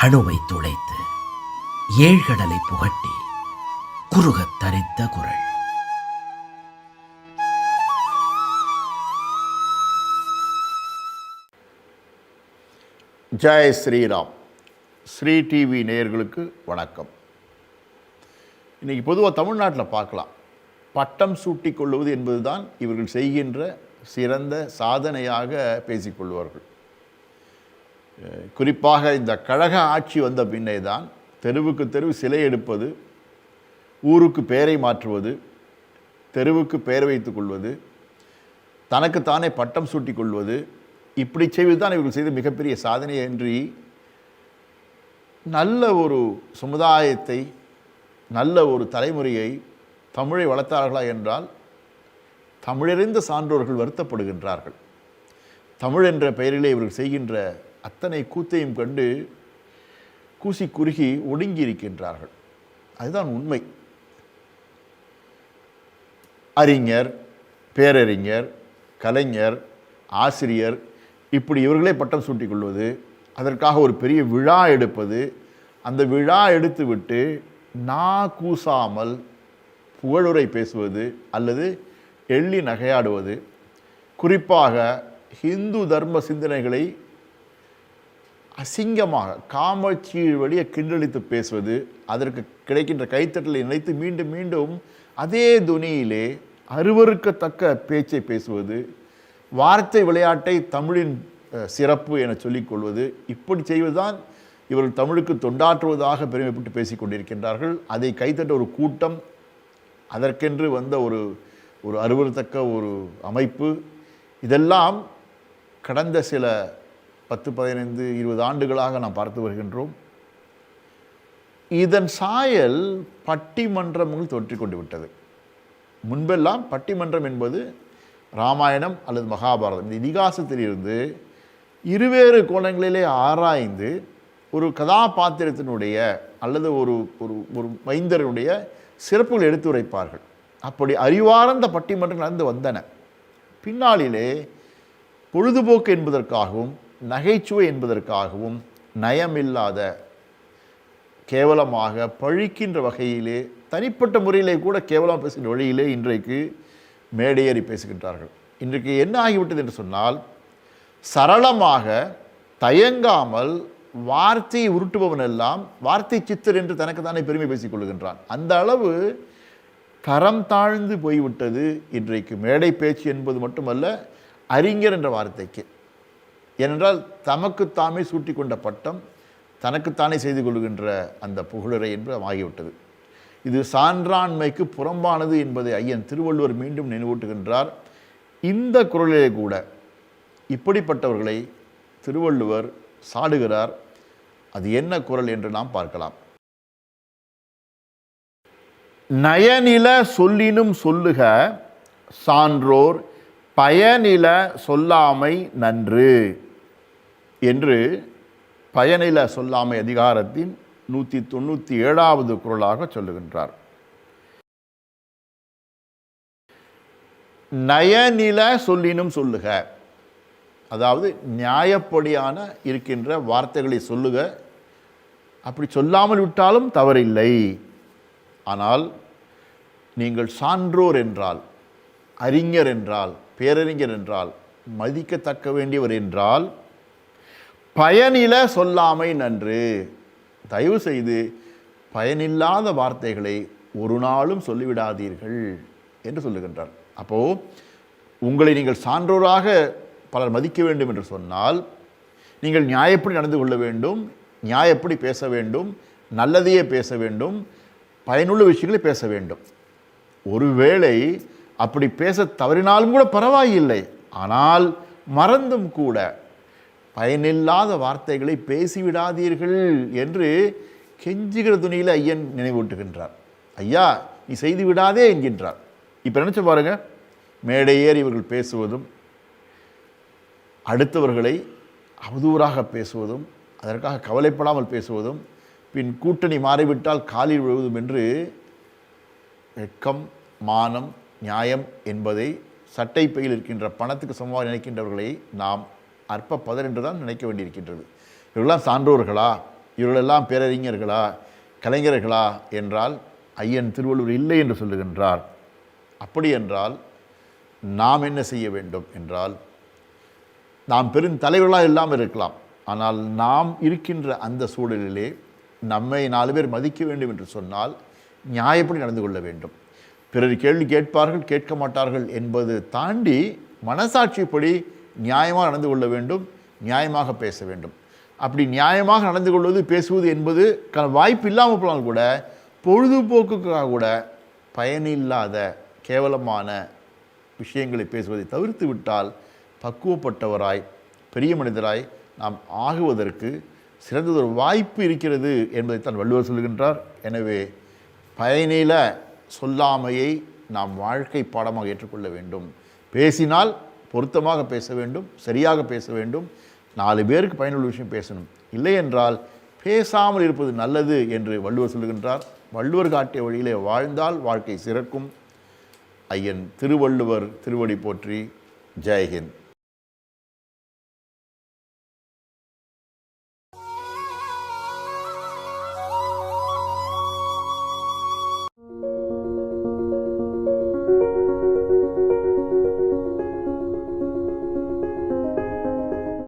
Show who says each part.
Speaker 1: அணுவை துளைத்து ஏழ்கடலை புகட்டி குறுகத் தரித்த குரல்.
Speaker 2: ஜெய் ஸ்ரீராம். ஸ்ரீ டிவி நேயர்களுக்கு வணக்கம். இன்றைக்கி பொதுவாக தமிழ்நாட்டில் பார்க்கலாம், பட்டம் சூட்டி கொள்வது என்பது தான் இவர்கள் செய்கின்ற சிறந்த சாதனையாக பேசிக்கொள்வார்கள். குறிப்பாக இந்த கழக ஆட்சி வந்த பின்னே தான் தெருவுக்கு தெருவு சிலை எடுப்பது, ஊருக்கு பெயரை மாற்றுவது, தெருவுக்கு பெயர் வைத்துக் கொள்வது, தனக்குத்தானே பட்டம் சூட்டி கொள்வது, இப்படி செய்வது தான் இவர்கள் செய்த மிகப்பெரிய சாதனை என்று நல்ல ஒரு சமுதாயத்தை, நல்ல ஒரு தலைமுறையை, தமிழை வளர்த்தார்களா என்றால் தமிழறிந்த சான்றோர்கள் வருத்தப்படுகின்றார்கள். தமிழ் என்ற பெயரிலே இவர்கள் செய்கின்ற அத்தனை கூத்தையும் கண்டு கூசி குறுகி ஒடுங்கி இருக்கின்றார்கள். அதுதான் உண்மை. அறிஞர், பேரறிஞர், கலைஞர், ஆசிரியர், இப்படி இவர்களே பட்டம் சூட்டிக் கொள்வது, அதற்காக ஒரு பெரிய விழா எடுப்பது, அந்த விழா எடுத்துவிட்டு கூசாமல் புகழுரை பேசுவது அல்லது எள்ளி நகையாடுவது, குறிப்பாக ஹிந்து தர்ம சிந்தனைகளை அசிங்கமாக காமச்சீழ் வழியை கிண்டலித்து பேசுவது, அதற்கு கிடைக்கின்ற கைத்தட்டலை நினைத்து மீண்டும் மீண்டும் அதே துணியிலே அருவருக்கத்தக்க பேச்சை பேசுவது, வார்த்தை விளையாட்டை தமிழின் சிறப்பு என சொல்லிக்கொள்வது, இப்படி செய்வதுதான் இவர்கள் தமிழுக்கு தொண்டாற்றுவதாக பெருமைப்பட்டு பேசிக் கொண்டிருக்கின்றார்கள். அதை கைத்தட்ட ஒரு கூட்டம், அதற்கென்று வந்த ஒரு அருவருத்தக்க ஒரு அமைப்பு, இதெல்லாம் கடந்த சில 10, 15, 20 ஆண்டுகளாக நாம் பார்த்து வருகின்றோம். இதன் சாயல் பட்டிமன்றங்கள் தொற்றிக்கொண்டு விட்டது. முன்பெல்லாம் பட்டிமன்றம் என்பது ராமாயணம் அல்லது மகாபாரதம், இந்த இதிகாசத்திலிருந்து இருவேறு கோணங்களிலே ஆராய்ந்து ஒரு கதாபாத்திரத்தினுடைய அல்லது ஒரு ஒரு மைந்தருடைய சிறப்புகள் எடுத்துரைப்பார்கள். அப்படி அறிவார்ந்த பட்டிமன்றங்கள் நடந்து வந்தன. பின்னாளிலே பொழுதுபோக்கு என்பதற்காகவும் நகைச்சுவை என்பதற்காகவும் நயமில்லாத, கேவலமாக பழிக்கின்ற வகையிலே, தனிப்பட்ட முறையிலே கூட கேவலம் பேசுகின்ற வழியிலே இன்றைக்கு மேடையேறி பேசுகின்றார்கள். இன்றைக்கு என்ன ஆகிவிட்டது என்று சொன்னால், சரளமாக தயங்காமல் வார்த்தையை உருட்டுபவன் எல்லாம் வார்த்தை சித்தர் என்று தனக்கு தானே பெருமை பேசிக் கொள்கின்றான். அந்த அளவு தரம் தாழ்ந்து போய்விட்டது இன்றைக்கு மேடை பேச்சு என்பது மட்டுமல்ல, அறிஞர் என்ற வார்த்தைக்கு. ஏனென்றால் தமக்குத்தாமே சூட்டி கொண்ட பட்டம், தனக்குத்தானே செய்து கொள்கின்ற அந்த புகழுரை என்று ஆகிவிட்டது. இது சான்றாண்மைக்கு புறம்பானது என்பதை ஐயன் திருவள்ளுவர் மீண்டும் நினைவூட்டுகின்றார். இந்த குரலிலே கூட இப்படிப்பட்டவர்களை திருவள்ளுவர் சாடுகிறார். அது என்ன குரல் என்று நாம் பார்க்கலாம். நயனில சொல்லினும் சொல்லுக சான்றோர் பயனில சொல்லாமை நன்று என்று பயனில சொல்லாமை அதிகாரத்தின் 197வது குறளாக சொல்லுகின்றார். நயனில சொல்லினும் சொல்லுக, அதாவது நியாயப்படியான இருக்கின்ற வார்த்தைகளை சொல்லுக. அப்படி சொல்லாமல் விட்டாலும் தவறில்லை. ஆனால் நீங்கள் சான்றோர் என்றால், அறிஞர் என்றால், பேரறிஞர் என்றால், மதிக்கத்தக்க வேண்டியவர் என்றால் பயனில சொல்லாமை நன்று. தயவு செய்து பயனில்லாத வார்த்தைகளை ஒரு நாளும் சொல்லிவிடாதீர்கள் என்று சொல்லுகின்றார். அப்போது உங்களை நீங்கள் சான்றோராக பலர் மதிக்க வேண்டும் என்று சொன்னால் நீங்கள் நியாயப்படி நடந்து கொள்ள வேண்டும், நியாயப்படி பேச வேண்டும், நல்லதையே பேச வேண்டும், பயனுள்ள விஷயங்களை பேச வேண்டும். ஒருவேளை அப்படி பேச தவறினாலும் கூட பரவாயில்லை. ஆனால் மறந்தும் கூட பயனில்லாத வார்த்தைகளை பேசிவிடாதீர்கள் என்று கெஞ்சுகிற துணியில் ஐயன் நினைவூட்டுகின்றார். ஐயா, நீ செய்து விடாதே என்கின்றார். இப்போ நினச்சி பாருங்க, மேடையேறி இவர்கள் பேசுவதும், அடுத்தவர்களை அவதூறாக பேசுவதும், அதற்காக கவலைப்படாமல் பேசுவதும், பின் கூட்டணி மாறிவிட்டால் காலில் விழுவதும் என்று வெட்கம், மானம், நியாயம் என்பதை சட்டை பையில் இருக்கின்ற பணத்துக்கு சமமாக நினைக்கின்றவர்களை நாம் அற்ப பதர் என்று தான் நினைக்க வேண்டியிருக்கின்றது. இவர்களெல்லாம் சான்றோர்களா? இவர்களெல்லாம் பேரறிஞர்களா, கலைஞர்களா என்றால் ஐயன் திருவள்ளுவர் இல்லை என்று சொல்லுகின்றார். அப்படி என்றால் நாம் என்ன செய்ய வேண்டும் என்றால், நாம் பெருந்தலைவர்களாக இல்லாமல் இருக்கலாம், ஆனால் நாம் இருக்கின்ற அந்த சூழலிலே நம்மை 4 பேர் மதிக்க வேண்டும் என்று சொன்னால் நியாயப்படி நடந்து கொள்ள வேண்டும். பிறர் கேள்வி கேட்பார்கள், கேட்க மாட்டார்கள் என்பது தாண்டி மனசாட்சிப்படி நியாயமாக நடந்து கொள்ள வேண்டும், நியாயமாக பேச வேண்டும். அப்படி நியாயமாக நடந்து கொள்வது, பேசுவது என்பது வாய்ப்பு இல்லாமல் போனால் கூட, பொழுதுபோக்குக்காக கூட பயனில்லாத கேவலமான விஷயங்களை பேசுவதை தவிர்த்து விட்டால் பக்குவப்பட்டவராய், பெரிய மனிதராய் நாம் ஆகுவதற்கு சிறந்ததொரு வாய்ப்பு இருக்கிறது என்பதைத்தான் வள்ளுவர் சொல்கின்றார். எனவே பயனில சொல்லாமையை நாம் வாழ்க்கை பாடமாக ஏற்றுக்கொள்ள வேண்டும். பேசினால் பொருத்தமாக பேச வேண்டும், சரியாக பேச வேண்டும், 4 பேருக்கு பயனுள்ள விஷயம் பேசணும். இல்லை என்றால் பேசாமல் இருப்பது நல்லது என்று வள்ளுவர் சொல்லுகின்றார். வள்ளுவர் காட்டிய வழியிலே வாழ்ந்தால் வாழ்க்கை சிறக்கும். ஐயன் திருவள்ளுவர் திருவடி போற்றி. ஜெய்ஹிந்த்.